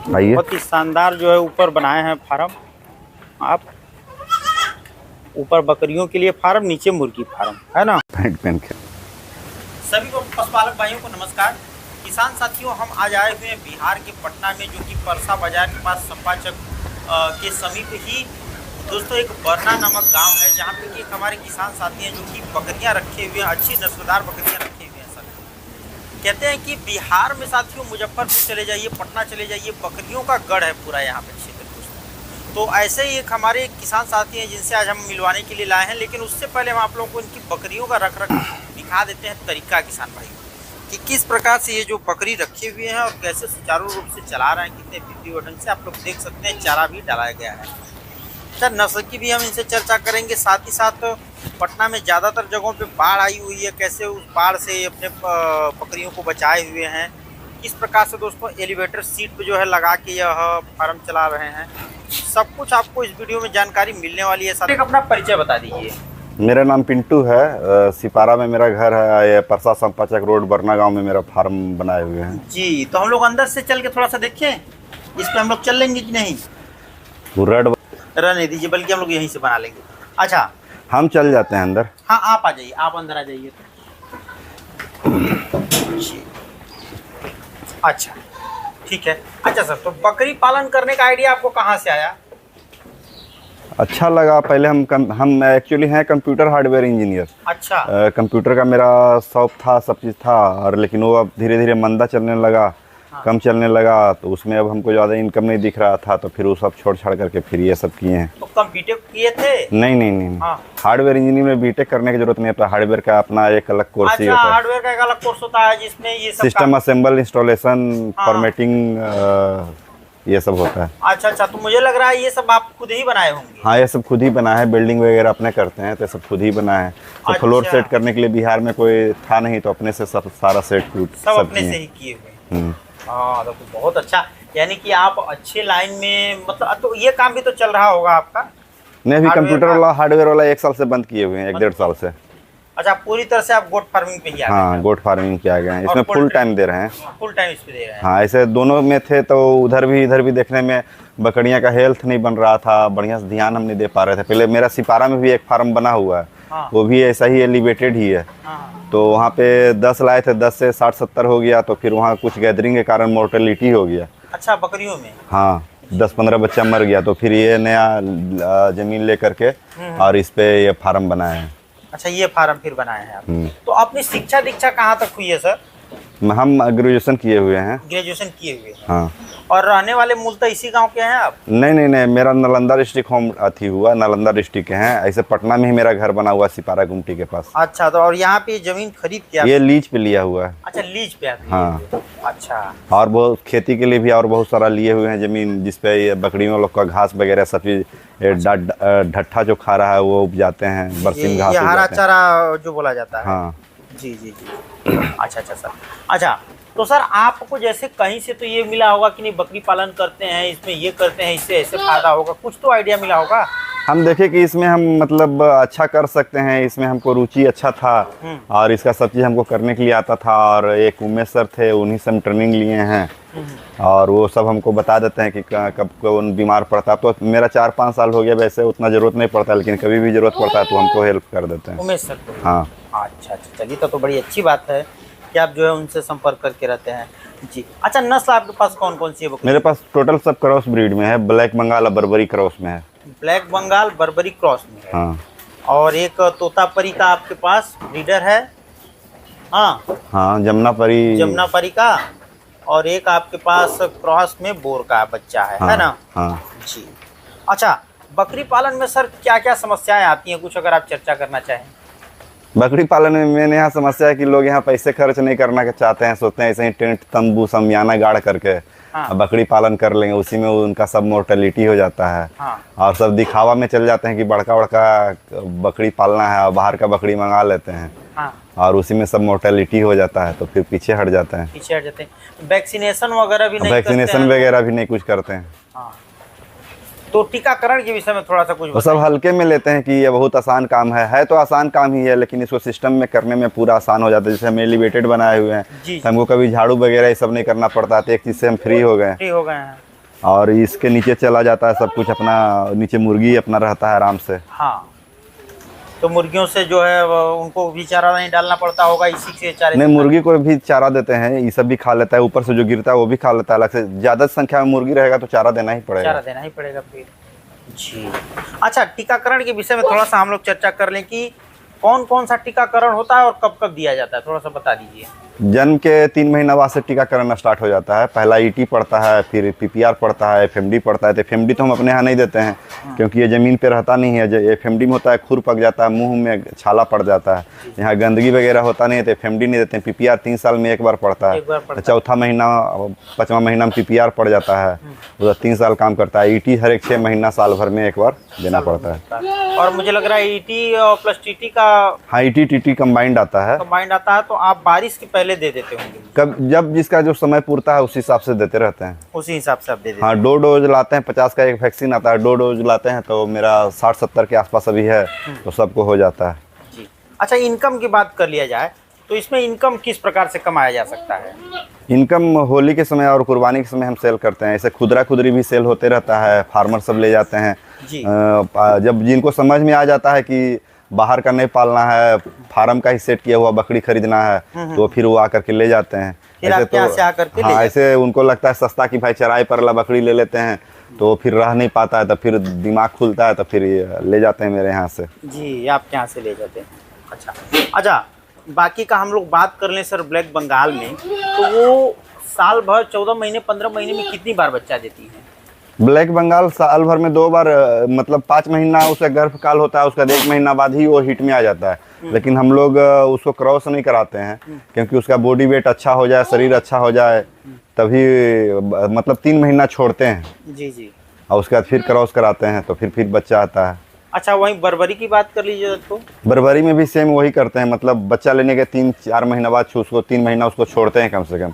आइए। बहुत ही शानदार जो है ऊपर बनाए हैं फार्म। आप ऊपर बकरियों के लिए फार्म, नीचे मुर्गी फार्म है ना। पैंट पहन के सभी को पशुपालक भाइयों को नमस्कार। किसान साथियों, हम आज आए हुए हैं बिहार के पटना में, जो कि परसा बाजार के पास संपाचक के समीप ही दोस्तों एक बरना नामक गांव है, जहां पे एक हमारे किसान साथी हैं जो कि बकरियां रखे हुए हैं, अच्छी नस्लदार बकरियां रखे हुए हैं। सर कहते हैं कि बिहार में साथियों मुजफ्फरपुर चले जाइए, पटना चले जाइए, बकरियों का गढ़ है पूरा यहाँ पे क्षेत्र दोस्तों। तो ऐसे ही एक हमारे किसान साथी हैं जिनसे आज हम मिलवाने के लिए लाए हैं, लेकिन उससे पहले हम आप लोगों को इनकी बकरियों का रख दिखा देते हैं तरीका किसान भाई कि किस प्रकार से ये जो बकरी रखे हुए हैं और कैसे सुचारू रूप से चला रहे हैं, कितने विधि ढंग से। आप लोग देख सकते हैं चारा भी डाला गया है। सर नस्ल की भी हम इनसे चर्चा करेंगे, साथ ही साथ पटना में ज़्यादातर जगहों पे बाढ़ आई हुई है, कैसे उस बाढ़ से अपने बकरियों को बचाए हुए हैं, किस प्रकार से दोस्तों एलिवेटर सीट पे जो है लगा के यह फार्म चला रहे हैं। सब कुछ आपको इस वीडियो में जानकारी मिलने वाली है। सर एक अपना परिचय बता दीजिए। मेरा नाम पिंटू है, सिपारा में मेरा घर है, ये परसा संपाचक रोड बरना गांव में मेरा फार्म बनाए हुए हैं जी। तो हम लोग अंदर से चल के थोड़ा सा देखें, इस पे हम लोग चल लेंगे कि नहीं? रेड रहने दीजिए, बल्कि हम लोग यहीं से बना लेंगे। अच्छा हम चल जाते हैं अंदर। हाँ आप आ जाइए, आप अंदर आ जाइए। अच्छा ठीक है। अच्छा सर, तो बकरी पालन करने का आइडिया आपको कहाँ से आया? अच्छा लगा। पहले हम एक्चुअली हैं कंप्यूटर हार्डवेयर इंजीनियर। अच्छा। कंप्यूटर का मेरा शौक था, सब चीज़ था, और लेकिन वो अब धीरे धीरे मंदा चलने लगा, कम चलने लगा, तो उसमें अब हमको ज़्यादा इनकम नहीं दिख रहा था, तो फिर वो सब छोड़ छाड़ करके फिर ये सब किए हैं। तो कंप्यूटर किए थे? नहीं। हाँ। हार्डवेयर इंजीनियरिंग में बीटेक करने की जरूरत नहीं है, हार्डवेयर का अपना एक अलग कोर्स ही अच्छा, होता है। हार्डवेयर का एक अलग कोर्स होता है जिसमें ये सब सिस्टम असेंबल, इंस्टॉलेशन, हाँ। फॉर्मेटिंग, ये सब होता है। अच्छा, तो मुझे लग रहा है ये सब आप खुद ही बनाए होंगे। हाँ, ये सब खुद ही बना है, बिल्डिंग वगैरह अपने करते हैं तो सब खुद ही बना है। तो फ्लोर सेट करने के लिए बिहार में कोई था नहीं, तो अपने से सब सारा सेट सब अपने से ही किए हुए। हाँ तो बहुत अच्छा, यानी कि आप अच्छे लाइन में, मतलब तो ये काम भी तो चल रहा होगा आपका? नहीं, अभी कंप्यूटर वाला हार्डवेयर वाला 1 साल से बंद किए हुए हैं, 1-1.5 साल से। अच्छा, पूरी तरह से आप गोट फार्मिंग पे ही आ गए? हाँ, गोट फार्मिंग किया गया है, इसमें फुल टाइम दे रहे हैं। फुल टाइम इस पे दे रहे हैं? हाँ, ऐसे दोनों में थे तो उधर भी देखने में बकरियां का हेल्थ नहीं बन रहा था, बढ़िया से ध्यान हम नहीं दे पा रहे थे। पहले मेरा सिपारा में भी एक फार्म बना हुआ है। हाँ। वो भी ऐसा ही एलिवेटेड ही है। हाँ। तो वहाँ पे 10 लाए थे, 10 से 60-70 हो गया, तो फिर वहाँ कुछ गैदरिंग के कारण मोर्टेलिटी हो गया। अच्छा, बकरियों में? हाँ, 10-15 बच्चा मर गया, तो फिर ये नया जमीन लेकर के और इस पे ये फार्म बनाए हैं। अच्छा, ये फार्म फिर बनाए हैं आप। तो अपनी शिक्षा दीक्षा कहाँ तक हुई है सर? हम ग्रेजुएशन किए हुए हैं। ग्रेजुएशन किए हुए? हाँ। और रहने वाले मूलतः इसी गांव के हैं आप? नहीं, मेरा नालंदा डिस्ट्रिक्ट होम अथी हुआ, नालंदा डिस्ट्रिक्ट के हैं। ऐसे पटना में ही मेरा घर बना हुआ, सिपारा गुमटी के पास। अच्छा, तो और यहाँ पे जमीन खरीद के? ये लीज पे लिया हुआ है। अच्छा, लीज पे? हाँ। अच्छा। और बहुत खेती के लिए भी और बहुत सारा लिए हुए हैं जमीन, जिसपे ये बकरियों लोग का घास वगैरह सब चीज, ढट्ठा जो खा रहा है वो उपजाते हैं, बरसीम घास, हरा चारा जो बोला जाता है। हाँ जी। अच्छा सर। अच्छा, तो सर आपको जैसे कहीं से तो ये मिला होगा कि नहीं बकरी पालन करते हैं, इसमें ये करते हैं, इससे ऐसे फायदा होगा, कुछ तो आइडिया मिला होगा? हम देखे कि इसमें हम मतलब अच्छा कर सकते हैं, इसमें हमको रुचि अच्छा था और इसका सब चीज़ हमको करने के लिए आता था। और एक उमेश सर थे, उन्हीं से हम ट्रेनिंग लिए हैं और वो सब हमको बता देते हैं कि कब कौन बीमार पड़ता है। तो मेरा 4-5 साल हो गया, वैसे उतना ज़रूरत नहीं पड़ता, लेकिन कभी भी ज़रूरत पड़ता है तो हमको हेल्प कर देते हैं उमेश सर को? हाँ। अच्छा, चलिए तो बड़ी अच्छी बात है कि आप जो है उनसे संपर्क करके रहते हैं जी। अच्छा, नस्ल आपके पास कौन कौन सी है? मेरे पास टोटल सब क्रॉस ब्रीड में है, ब्लैक बंगाल और बर्बरी क्रॉस में है। ब्लैक बंगाल बर्बरी क्रॉस में है। हाँ। और एक तोतापरी का आपके पास ब्रीडर है? हाँ, जमुनापरी का। और एक आपके पास क्रॉस में बोर का बच्चा है ना? हाँ जी। अच्छा, बकरी पालन में सर क्या क्या समस्याएं आती हैं, कुछ अगर आप चर्चा करना चाहें? बकरी पालन में मेन यहाँ समस्या है कि लोग यहाँ पैसे खर्च नहीं करना चाहते हैं, सोचते हैं ऐसे ही टेंट तंबू समियाना गाड़ करके बकरी पालन कर लेंगे, उसी में उनका सब मोर्टेलिटी हो जाता है। और सब दिखावा में चल जाते हैं कि बड़का बकरी पालना है और बाहर का बकरी मंगा लेते हैं और उसी में सब मोर्टेलिटी हो जाता है, तो फिर पीछे हट जाते हैं। वैक्सीनेशन वगैरह भी नहीं? वैक्सीनेशन वगैरह भी नहीं कुछ करते हैं। तो टीकाकरण के विषय में थोड़ा सा कुछ वो सब हल्के में लेते हैं कि ये बहुत आसान काम है तो आसान काम ही है, लेकिन इसको सिस्टम में करने में पूरा आसान हो जाता है। जैसे हम एलिवेटेड बनाए हुए हैं तो हमको कभी झाड़ू वगैरह ये सब नहीं करना पड़ता, तो एक चीज़ से हम फ्री हो गए हैं। और इसके नीचे चला जाता है सब कुछ, अपना नीचे मुर्गी अपना रहता है आराम से। हाँ, तो मुर्गियों से जो है उनको भी चारा नहीं डालना पड़ता होगा, इसी से चारे? नहीं, मुर्गी को भी चारा देते हैं, ये सब भी खा लेता है, ऊपर से जो गिरता है वो भी खा लेता है अलग से। ज़्यादा संख्या में मुर्गी रहेगा तो चारा देना ही पड़ेगा। चारा देना ही पड़ेगा फिर। जी। अच्छा, टीकाकरण के विषय में थोड़ा सा हम लोग चर्चा कर लें कि कौन कौन सा टीकाकरण होता है और कब कब दिया जाता है, थोड़ा सा बता दीजिए। जन्म के 3 महीना बाद से टीकाकरण स्टार्ट हो जाता है। पहला ईटी पड़ता है, फिर पीपीआर पड़ता है, एफएमडी पड़ता है। तो एफएमडी तो हम अपने यहाँ नहीं देते हैं क्योंकि ये ज़मीन पे रहता नहीं है। एफएमडी में होता है खुर पक जाता है, मुंह में छाला पड़ जाता है, यहाँ गंदगी वगैरह होता नहीं है, तो एफएमडी नहीं देते हैं। पीपीआर 3 साल में एक बार पड़ता है, चौथा महीना 5वां महीना में पीपीआर पड़ जाता है, वो 3 साल काम करता है। ईटी हर एक 6 महीना साल भर में एक बार देना पड़ता है। और मुझे लग रहा है ईटी और प्लस टीटी का, हाँ, ईटी टीटी कंबाइंड आता है। कंबाइंड आता है, तो आप बारिश के पहले दे देते होंगे? कब जब जिसका जो समय पूरता है उस हिसाब से देते रहते हैं। उसी हिसाब से आप दे देते हैं? हाँ, 2 डोज लाते हैं, 50 का एक वैक्सीन आता है, 2 डोज लाते हैं तो मेरा 60-70 के आसपास अभी है, तो सबको हो जाता है। जी। अच्छा, इनकम की बात कर लिया जाए तो इसमें इनकम किस प्रकार से कमाया जा सकता है? इनकम होली के समय और कुर्बानी के समय हम सेल करते हैं। ऐसे खुदरा खुदरी भी सेल होते रहता है, फार्मर सब ले जाते हैं जी। जब जिनको समझ में आ जाता है कि बाहर का नहीं पालना है, फार्म का ही सेट किया हुआ बकरी खरीदना है, तो फिर वो आकर के ले जाते हैं। ऐसे तो आकर के हाँ, ऐसे उनको लगता है सस्ता कि भाई चराई पर ला बकरी ले लेते हैं, तो फिर रह नहीं पाता है, तो फिर दिमाग खुलता है, तो फिर ले जाते हैं मेरे यहाँ से। जी, आपके यहाँ से ले जाते हैं। अच्छा, बाकी का हम लोग बात कर लें सर, ब्लैक बंगाल में तो वो साल भर 14 महीने 15 महीने में कितनी बार बच्चा देती है? ब्लैक बंगाल साल भर में 2 बार, मतलब 5 महीना उसका गर्भकाल होता है, उसका 1 महीना बाद ही वो हीट में आ जाता है। लेकिन हम लोग उसको क्रॉस नहीं कराते हैं क्योंकि उसका बॉडी वेट अच्छा हो जाए, शरीर अच्छा हो जाए, तभी मतलब 3 महीना छोड़ते हैं। जी जी। और उसके बाद फिर क्रॉस कराते हैं तो फिर बच्चा आता है। अच्छा, वहीं बर्बरी की बात कर लीजिए तो? बर्बरी में भी सेम वही करते हैं, मतलब बच्चा लेने के 3-4 महीना बाद उसको 3 महीना उसको छोड़ते हैं कम से कम,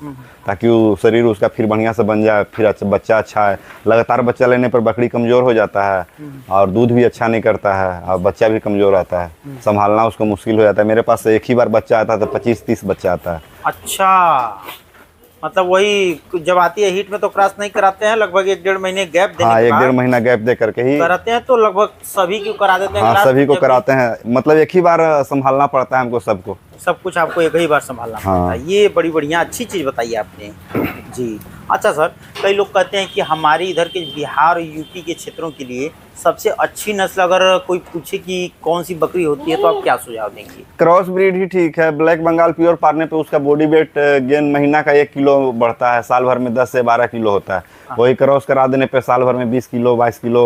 ताकि वो शरीर उसका फिर बढ़िया से बन जाए, फिर बच्चा अच्छा है। लगातार बच्चा लेने पर बकरी कमज़ोर हो जाता है और दूध भी अच्छा नहीं करता है और बच्चा भी कमज़ोर आता है, संभालना उसको मुश्किल हो जाता है। मेरे पास एक ही बार बच्चा आता है तो 25-30 बच्चा आता है। अच्छा, मतलब वही जब आती है हीट में तो क्रॉस नहीं कराते हैं, लगभग 1-1.5 महीने गैप देने हाँ, के बाद 1-1.5 महीना गैप दे करके ही कराते हैं, तो लगभग सभी को करा देते हैं। हाँ, सभी को कराते हैं, मतलब एक ही बार संभालना पड़ता है हमको सबको, सब कुछ आपको एक ही बार संभालना पड़ता है। ये बड़ी बढ़िया अच्छी चीज़ बताई आपने जी। अच्छा सर, कई लोग कहते हैं कि हमारे इधर के बिहार और यूपी के क्षेत्रों के लिए सबसे अच्छी नस्ल अगर कोई पूछे कि कौन सी बकरी होती है तो आप क्या सुझाव देंगे? क्रॉस ब्रीड ही ठीक है। ब्लैक बंगाल प्योर पालने पे उसका बॉडी वेट गेन महीना का 1 किलो बढ़ता है, साल भर में 10 से 12 किलो होता है। वही क्रॉस करा देने पे साल भर में 20 किलो 22 किलो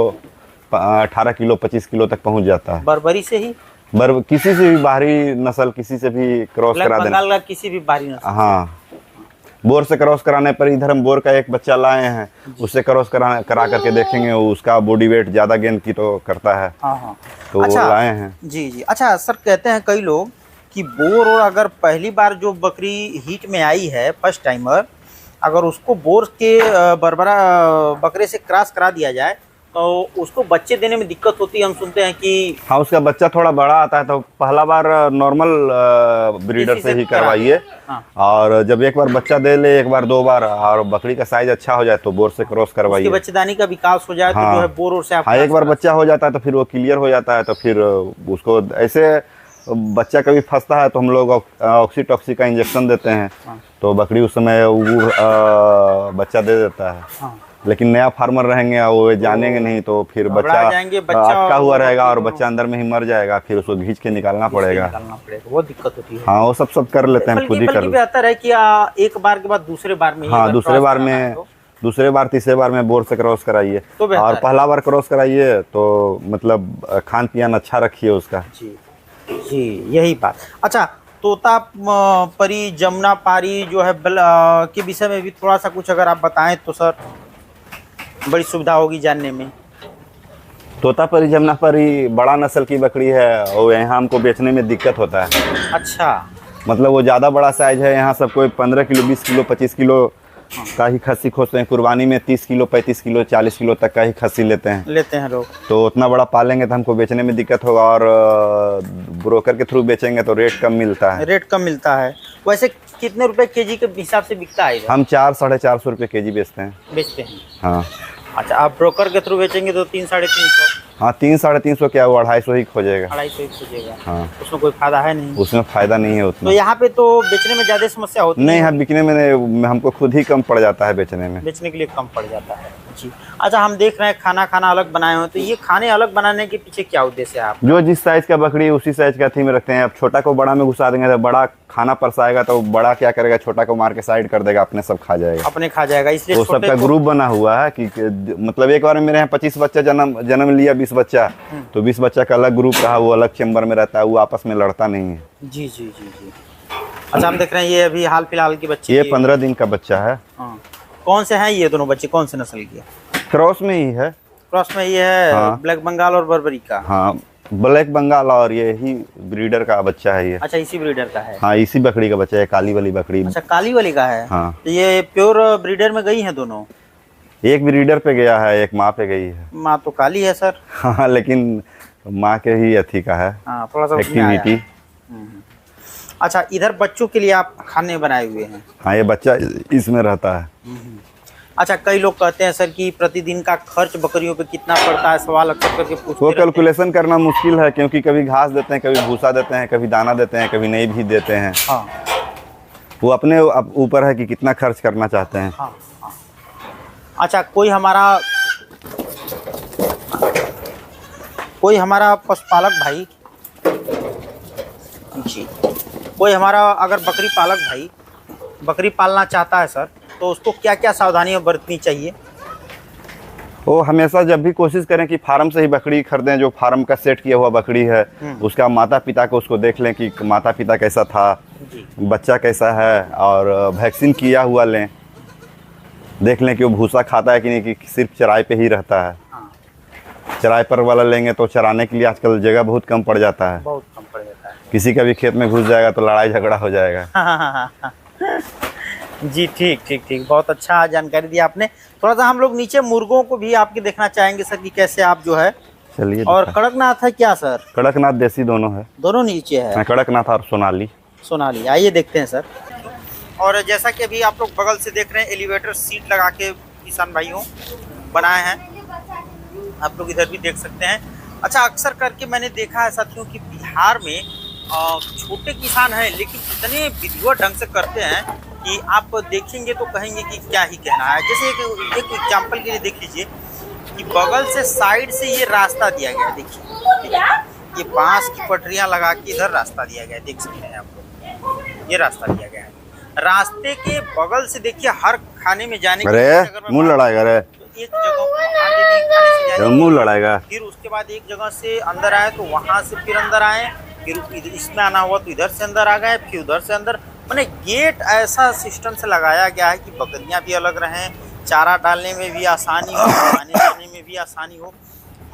18 किलो 25 किलो तक पहुंच जाता है। बर्बरी से ही? किसी से भी बाहरी नस्ल, किसी से भी क्रॉस करा देना। बंगाल का किसी भी बाहरी नस्ल? हाँ, बोर से क्रॉस कराने पर इधर हम बोर का एक बच्चा लाए हैं, उससे क्रॉस करा करके देखेंगे, उसका बॉडी वेट ज़्यादा गेन की तो करता है। हाँ। तो अच्छा, वो लाए हैं। जी जी। अच्छा सर, कहते हैं कई लोग कि बोर और अगर पहली बार जो बकरी हीट में आई है फर्स्ट टाइमर, अगर उसको बोर के बरबरा बकरे से क्रॉस करा दिया जाए तो उसको बच्चे देने में दिक्कत होती है। हम सुनते हैं कि हाँ, उसका बच्चा थोड़ा बड़ा आता है, तो पहला बार नॉर्मल ब्रीडर से ही करवाइए। हाँ। और जब एक बार बच्चा दे ले, 1 बार 2 बार, और बकरी का साइज अच्छा हो जाए तो बोर से क्रॉस करवाइए। बच्चेदानी का विकास हो जाए तो जो है बोर और से आप। हाँ, एक बार बच्चा हो जाता है तो फिर वो क्लियर हो जाता है, तो फिर उसको ऐसे बच्चा कभी फंसता है तो हम लोग ऑक्सीटॉक्सी का इंजेक्शन देते हैं। तो बकरी उस समय बच्चा दे देता है। लेकिन नया फार्मर रहेंगे वो जानेंगे नहीं, तो फिर बच्चा अटका हुआ रहेगा और बच्चा अंदर में ही मर जाएगा, फिर उसको घींच के निकालना पड़ेगा। वो दिक्कत होती है। हाँ, वो सब कर लेते हैं, खुद ही कर लेते हैं। बेहतर है कि एक बार के बाद दूसरे बार में, हाँ, दूसरे बार तीसरे बार में बोर से क्रॉस कराइए, और पहला बार क्रॉस कराइए तो मतलब खान पियान अच्छा रखिए उसका। जी जी, यही बात। अच्छा, तोता परी जमुना पारी जो है के विषय में भी थोड़ा सा कुछ अगर आप बताएं तो सर बड़ी सुविधा होगी जानने में। तोता परी जमुना परी बड़ा नस्ल की बकरी है और यहाँ हमको बेचने में दिक्कत होता है। अच्छा, मतलब वो ज़्यादा बड़ा साइज है, यहाँ सब कोई 15 किलो 20 किलो 25 किलो का ही खस्सी खोजते हैं। कुर्बानी में 30 किलो 35 किलो 40 किलो तक का ही खस्सी लेते हैं लोग। तो उतना बड़ा पालेंगे तो हमको बेचने में दिक्कत होगा, और ब्रोकर के थ्रू बेचेंगे तो रेट कम मिलता है। वैसे कितने रुपए केजी के हिसाब से बिकता है? हम 400-450 रुपये केजी बेचते हैं। हाँ। अच्छा, आप ब्रोकर के थ्रू बेचेंगे तो 300-350? हाँ 300-350 क्या, वो 250 ही खोजेगा। 250 ही खोजेगा। हाँ उसमें कोई फायदा है नहीं। उसमें फायदा नहीं है तो उतना। यहाँ पे तो बेचने में ज़्यादा समस्या होती नहीं, हाँ बिकने में नहीं, हमको खुद ही कम पड़ जाता है बेचने में। बेचने के लिए कम पड़ जाता है जी। अच्छा, हम देख रहे हैं खाना अलग बनाए हुए, तो ये खाने अलग बनाने के पीछे क्या उद्देश्य है आप? जो जिस साइज का बकरी है उसी साइज का थी में रखते हैं। अब छोटा को बड़ा में घुसा देंगे तो बड़ा खाना परसाएगा, तो बड़ा क्या करेगा, छोटा को मार के साइड कर देगा, अपने सब खा जाएगा, अपने खा जाएगा। इसलिए तो सबका ग्रुप बना हुआ है कि मतलब एक बार में मेरे यहाँ 25 बच्चा जन्म लिया, 20 बच्चा, तो 20 बच्चा का अलग ग्रुप रहा, वो अलग चेम्बर में रहता है, वो आपस में लड़ता नहीं है। जी जी जी जी। अच्छा, हम देख रहे हैं ये अभी हाल फिलहाल की बच्चे, ये 15 दिन का बच्चा है। हाँ। कौन से हैं ये दोनों बच्चे, कौन से नस्ल के? क्रॉस में ही है। क्रॉस में ये है। हाँ। ब्लैक बंगाल और बर्बरी का। हाँ ब्लैक बंगाल और ये ही ब्रीडर का बच्चा है ये। अच्छा, इसी ब्रीडर का है। हाँ इसी बकरी का बच्चा है, काली वाली बकरी। अच्छा, काली वाली का है। हाँ तो ये प्योर ब्रीडर में गई हैं दोनों? एक ब्रीडर पे गया है, एक माँ पे गई है। माँ तो काली है सर। हाँ लेकिन माँ के ही अथी का है। हाँ, थोड़ा सा उसमें आया। एक्टिविटी। अच्छा, इधर बच्चों के लिए आप खाने बनाए हुए हैं? हाँ ये बच्चा इसमें रहता है। अच्छा, कई लोग कहते हैं सर कि प्रतिदिन का खर्च बकरियों पे कितना पड़ता है, सवाल अक्सर करके पूछते वो रहते हैं। कैलकुलेशन करना मुश्किल है, क्योंकि कभी घास देते हैं, कभी भूसा देते हैं, कभी दाना देते हैं, कभी नहीं भी देते हैं। हाँ वो अपने ऊपर है कि कितना खर्च करना चाहते हैं। हाँ हाँ। अच्छा, कोई हमारा पशुपालक भाई जी, कोई हमारा अगर बकरी पालक भाई बकरी पालना चाहता है सर, तो उसको क्या क्या सावधानियां बरतनी चाहिए? वो हमेशा जब भी कोशिश करें कि फार्म से ही बकरी खरीदें, जो फार्म का सेट किया हुआ बकरी है, उसका माता पिता को उसको देख लें कि माता पिता कैसा था, बच्चा कैसा है, और वैक्सीन किया हुआ लें, देख लें कि वो भूसा खाता है कि नहीं, कि सिर्फ चराई पे ही रहता है। चराई पर वाला लेंगे तो चराने के लिए आजकल जगह बहुत कम पड़ जाता है, बहुत कम पड़ जाता है। किसी का भी खेत में घुस जाएगा तो लड़ाई झगड़ा हो जाएगा। जी ठीक ठीक ठीक, बहुत अच्छा जानकारी दिया आपने। थोड़ा सा हम लोग नीचे मुर्गों को भी आपके देखना चाहेंगे सर कि कैसे आप जो है। चलिए। और कड़कनाथ है क्या सर? कड़कनाथ देसी दोनों है। दोनों नीचे है? कड़कनाथ और सोनाली। सोनाली, आइए देखते हैं सर। और जैसा कि अभी आप लोग बगल से देख रहे हैं, एलिवेटर सीट लगा के किसान भाइयों बनाए हैं, आप लोग इधर भी देख सकते हैं। अच्छा, अक्सर करके मैंने देखा है साथियों कि बिहार में छोटे किसान हैं, लेकिन इतने विधिवत ढंग से करते हैं कि आप देखेंगे तो कहेंगे कि क्या ही कहना है। जैसे एक एग्जाम्पल के लिए देख लीजिए कि बगल से साइड से ये रास्ता दिया गया है, देखिए ये बांस की पटरियां लगा के इधर रास्ता दिया गया है, देख सकते हैं आप लोग, ये रास्ता दिया गया है। रास्ते के बगल से देखिए हर खाने में जाने के लिए मुंह लड़ाएगा रे, एक जगह मुंह लड़ाएगा, फिर उसके बाद एक जगह से अंदर आए तो वहां से फिर अंदर आए, फिर इसमें आना हुआ तो इधर से अंदर आ गए, फिर उधर से अंदर। मैंने गेट ऐसा सिस्टम से लगाया गया है कि बकरियां भी अलग रहें, चारा डालने में भी आसानी हो, खाने जाने में भी आसानी हो,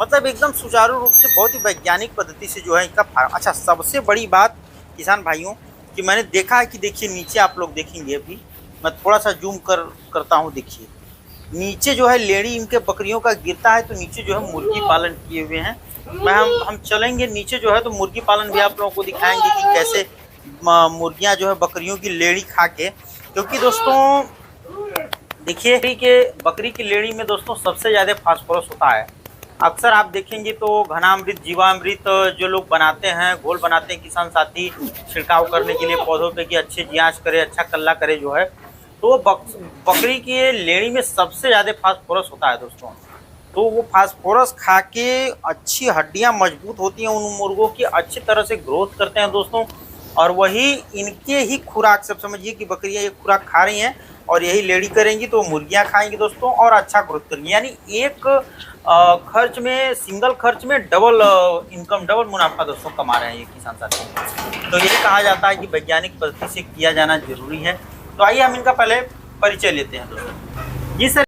मतलब एकदम सुचारू रूप से बहुत ही वैज्ञानिक पद्धति से जो है इनका फार्म। अच्छा, सबसे बड़ी बात किसान भाइयों कि मैंने देखा है कि देखिए नीचे आप लोग देखेंगे, अभी मैं थोड़ा सा जूम करता हूँ, देखिए नीचे जो है लेड़ी इनके बकरियों का गिरता है, तो नीचे जो है मुर्गी पालन किए हुए हैं। हम चलेंगे नीचे जो है तो मुर्गी पालन भी आप लोगों को दिखाएंगे कि कैसे मुर्गियां जो है बकरियों की लेड़ी खा के, क्योंकि दोस्तों देखिए कि बकरी की लेड़ी में दोस्तों सबसे ज़्यादा फास्फोरस होता है। अक्सर आप देखेंगे तो घनामृत, जीवामृत जो लोग बनाते हैं, घोल बनाते हैं किसान साथी छिड़काव करने के लिए पौधों पे कि अच्छे जियांच करे, अच्छा कल्ला करे जो है, तो बकरी की लेड़ी में सबसे ज़्यादा फास्फोरस होता है दोस्तों। तो वो फास्फोरस खा के अच्छी हड्डियां मजबूत होती हैं, उन मुर्गों की अच्छी तरह से ग्रोथ करते हैं दोस्तों। और वही इनके ही खुराक, सब समझिए कि बकरियां ये खुराक खा रही हैं और यही लेड़ी करेंगी तो मुर्गियां खाएंगी दोस्तों और अच्छा ग्रोथ करेंगी। यानी एक खर्च में, सिंगल खर्च में डबल इनकम, डबल मुनाफा दोस्तों कमा रहे हैं ये किसान साथी। तो यही कहा जाता है कि वैज्ञानिक पद्धति से किया जाना जरूरी है। तो आइए हम इनका पहले परिचय लेते हैं दोस्तों। जी सर।